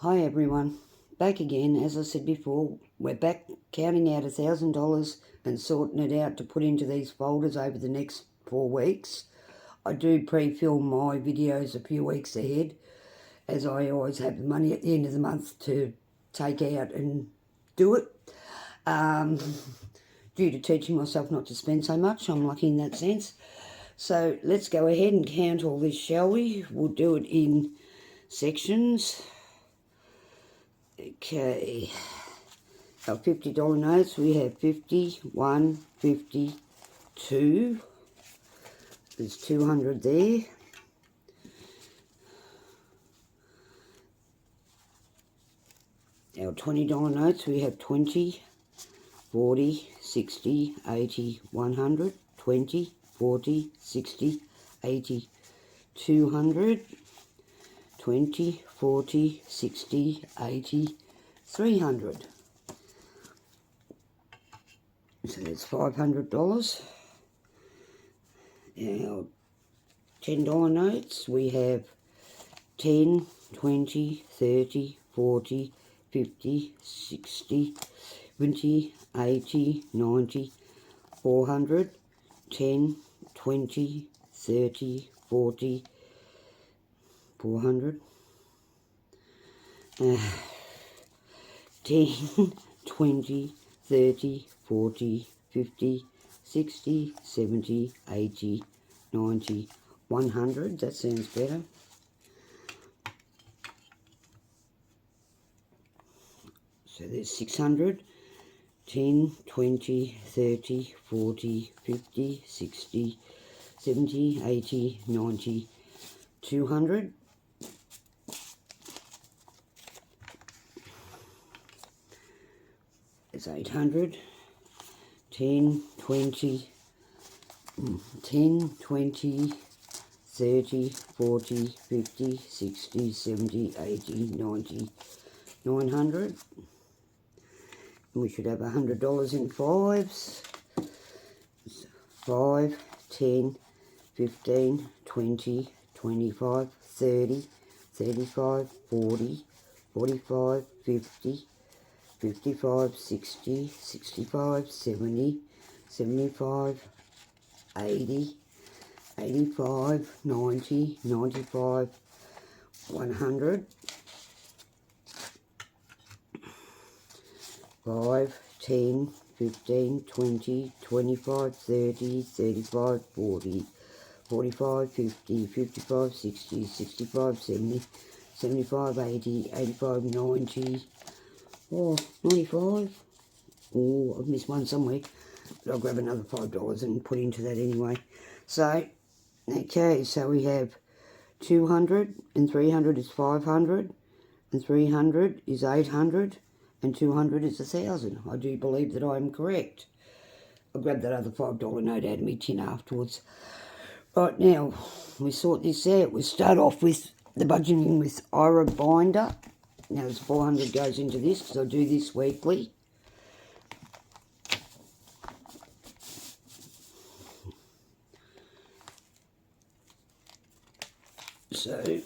Hi everyone, back again. As I said before, we're back counting out $1,000 and sorting it out to put into these folders over the next 4 weeks. I do pre-film my videos a few weeks ahead, as I always have the money at the end of the month to take out and do it. Due to teaching myself not to spend so much, I'm lucky in that sense. So let's go ahead and count all this, shall we? We'll do it in sections. Okay, our $50 notes, we have 50, 1, 50, 2. There's 200 there. Our $20 notes, we have 20, 40, 60, 80, 100, 20, 40, 60, 80, 200, 20, 40, 60, 80, 300. So that's $500. Our $10 notes, we have 10, 20, 30, 40, 50, 60, 70, 80, 90, 400, 10, 20, 30, 40, 400, 10, 20, 30, 40, 50, 60, 70, 80, 90, 100. That sounds better. So there's 600. 10, 20, 30, 40, 50, 60, 70, 80, 90, 200. It's 800. 10, 20, 10, 20, 30, 40, 50, 60, 70, 80, 90, 900. And we should have $100 in fives. 5, 10, 15, 20, 25, 30, 35, 40, 45, 50, 55, 60, 65, 70, 75, 80, 85, 90, 95, 100, 5, 10, 15, 20, 25, 30, 35, 40, 45, 50, 55, 60, 65, 70, 75, 80, 85, 90, 95. Oh, I've missed one somewhere, but I'll grab another $5 and put into that anyway. So, okay, so we have 200, and 300 is 500, and 300 is 800, and 200 is 1,000. I do believe that I am correct. I'll grab that other $5 note out of my tin afterwards. Right, now, we sort this out. We start off with the budgeting with IRA binder. Now, there's 400 goes into this because I do this weekly. So,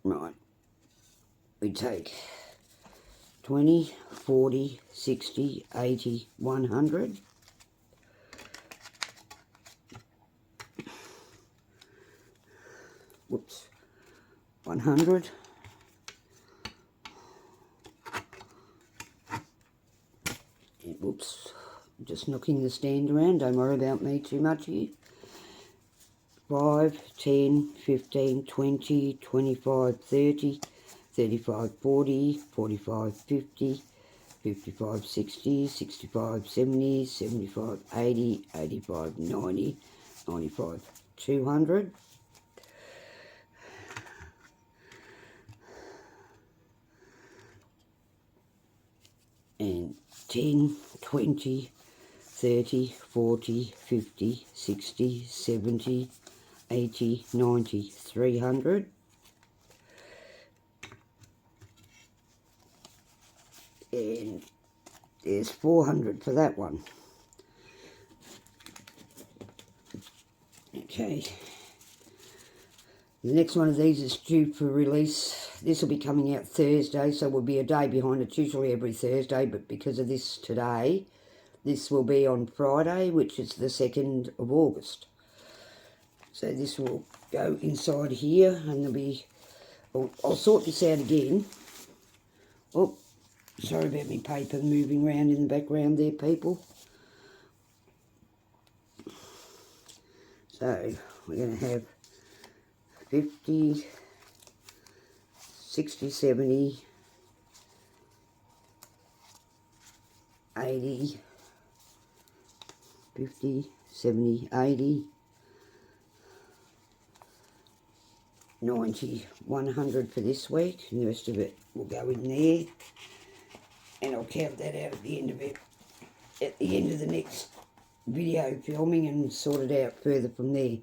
right, we take 20, 40, 60, 80, 100. Whoops, 100. Whoops, just knocking the stand around. Don't worry about me too much here. 5, 10, 15, 20, 25, 30, 35, 40, 45, 50, 55, 60, 65, 70, 75, 80, 85, 90, 95, 200. And 10, 20, 30, 40, 50, 60, 70, 80, 90, 300. And there's 400 for that one. Okay. The next one of these is due for release this will be coming out Thursday, so we'll be a day behind. It's usually every Thursday, but because of this today, this will be on Friday, which is the 2nd of August. So this will go inside here, and there'll be... I'll sort this out again. Oh, sorry about my paper moving around in the background there, people. So we're going to have 50, 60, 70, 80, 50, 70, 80, 90, 100 for this week, and the rest of it will go in there, and I'll count that out at the end of it, at the end of the next video filming, and sort it out further from there.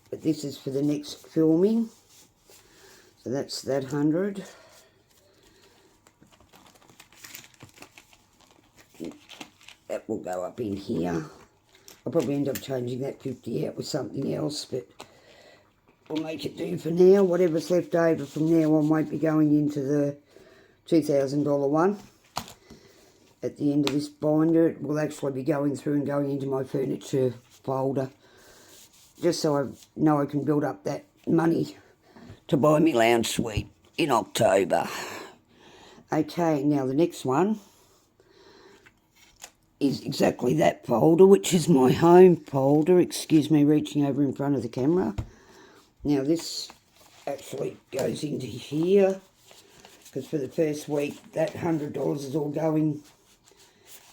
But this is for the next filming, so that's that 100. That will go up in here. I'll probably end up changing that 50 out with something else, but we'll make it do for now. Whatever's left over from now on won't be going into the $2,000 one. At the end of this binder, it will actually be going through and going into my furniture folder, just so I know I can build up that money to buy me lounge suite in October. Okay, now the next one is exactly that folder, which is my home folder. Excuse me reaching over in front of the camera. Now this actually goes into here, because for the first week that $100 is all going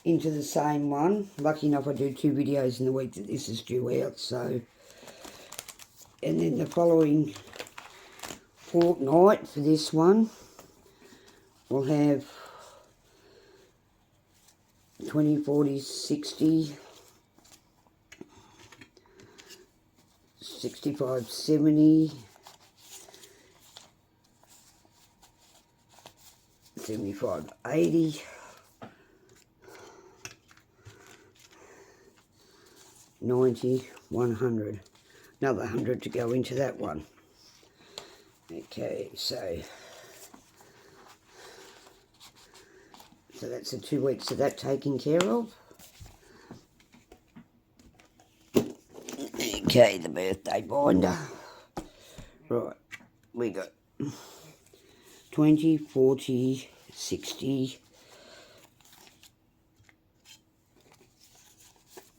into the same one. Lucky enough I do 2 videos in the week that this is due out, so... And then the following fortnight for this one, we'll have 20, 40, 60, 65, 70, 75, 80, 90, 100. Another 100 to go into that one. Okay, so that's the 2 weeks of that taken care of. Okay, the birthday binder. Right, we got 20, 40, 60,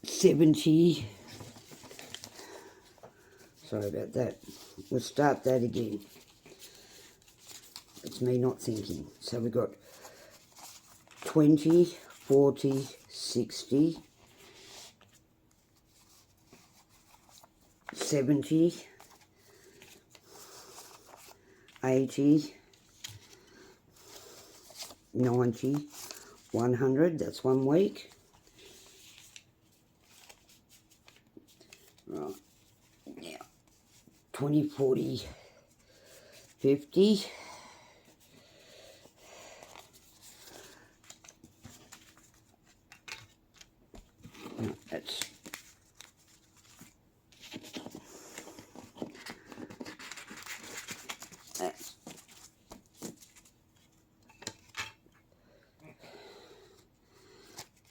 70. Sorry about that. We'll start that again. It's me not thinking. So we've got 20, 40, 60, 70, 80, 90, 100. That's 1 week. Right. Now, 20, 40, 50. That's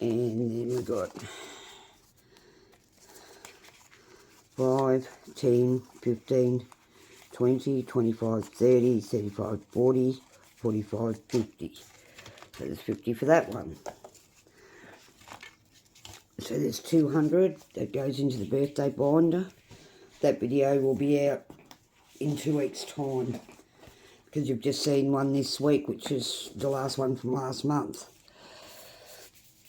and then we got 5, 10, 15, 20, 25, 30, 35, 40, 45, 50. So there's 50 for that one. So there's 200 that goes into the birthday binder. That video will be out in 2 weeks' time, because you've just seen one this week, which is the last one from last month.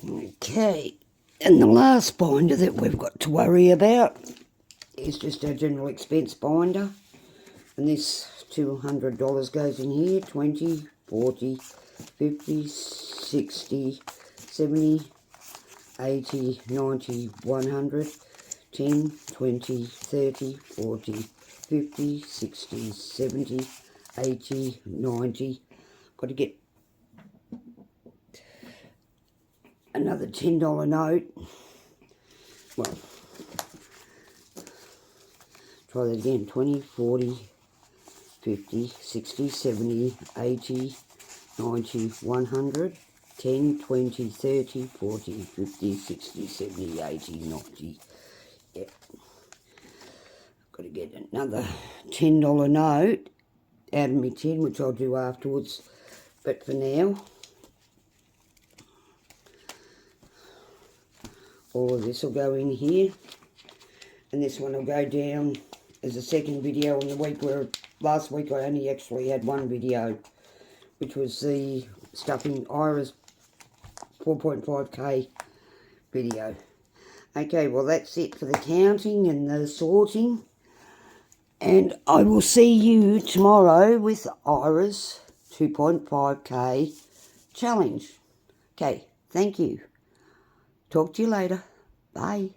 Okay, and the last binder that we've got to worry about is just our general expense binder. And this $200 goes in here. 20, 40, 50, 60, 70, 80, 90, 100, 10, 20, 30, 40, 50, 60, 70, 80, 90. Got to get another $10 note. Well, try that again. 20, 40, 50, 60, 70, 80, 90, 100, 10, 20, 30, 40, 50, 60, 70, 80, 90. Yep. Got to get another $10 note out of my tin, which I'll do afterwards. But for now, all of this will go in here. And this one will go down as a second video in the week, where last week I only actually had one video, which was the stuffing Ira's 4.5k video. Okay, well that's it for the counting and the sorting. And I will see you tomorrow with Ira's 2.5k challenge. Okay, thank you. Talk to you later. Bye.